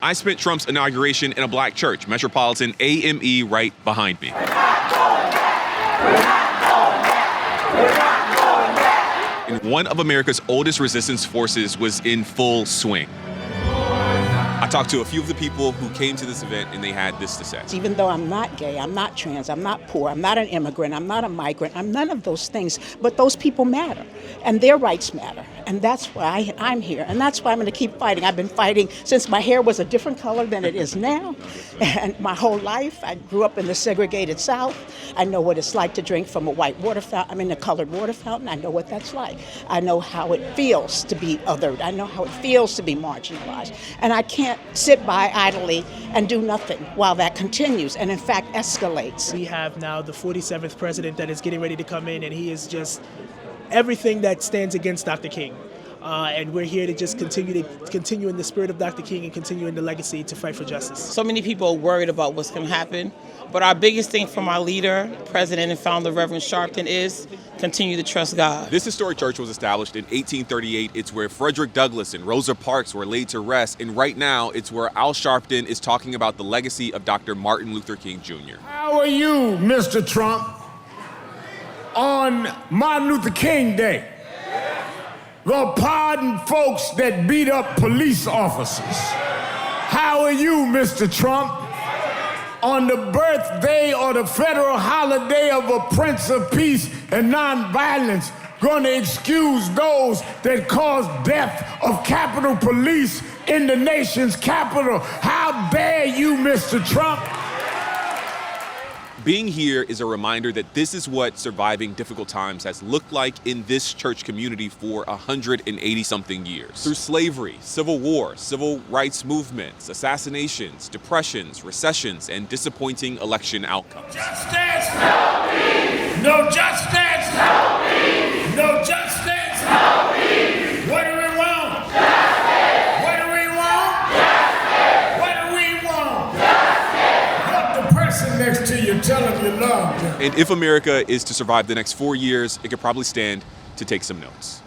I spent Trump's inauguration in a black church, Metropolitan AME, right behind me. And one of America's oldest resistance forces was in full swing. I talked to a few of the people who came to this event, and they had this to say. Even though I'm not gay, I'm not trans, I'm not poor, I'm not an immigrant, I'm not a migrant, I'm none of those things, but those people matter, and their rights matter, and that's why I'm here, and that's why I'm going to keep fighting. I've been fighting since my hair was a different color than it is now, and my whole life. I grew up in the segregated South. I know what it's like to drink from a white water fountain, a colored water fountain. I know what that's like. I know how it feels to be othered. I know how it feels to be marginalized, and I can't sit by idly and do nothing while that continues and in fact escalates. We have now the 47th president that is getting ready to come in, and he is just everything that stands against Dr. King. And we're here to just continue in the spirit of Dr. King and continue in the legacy to fight for justice. So many people are worried about what's going to happen, but our biggest thing from our leader, President and founder Reverend Sharpton, is continue to trust God. This historic church was established in 1838. It's where Frederick Douglass and Rosa Parks were laid to rest. And right now, it's where Al Sharpton is talking about the legacy of Dr. Martin Luther King Jr. How are you, Mr. Trump, on Martin Luther King Day? Gonna pardon folks that beat up police officers. How are you, Mr. Trump, on the birthday or the federal holiday of a Prince of Peace and Nonviolence, gonna excuse those that caused death of Capitol Police in the nation's capital? How dare you, Mr. Trump? Being here is a reminder that this is what surviving difficult times has looked like in this church community for 180-something years. Through slavery, civil war, civil rights movements, assassinations, depressions, recessions, and disappointing election outcomes. Justice! Help me! No justice! Help me! No justice! Help me! What do we want? Justice! What do we want? Justice! What do we want? Justice! Help the person next to you, tell him you love them. And if America is to survive the next 4 years, it could probably stand to take some notes.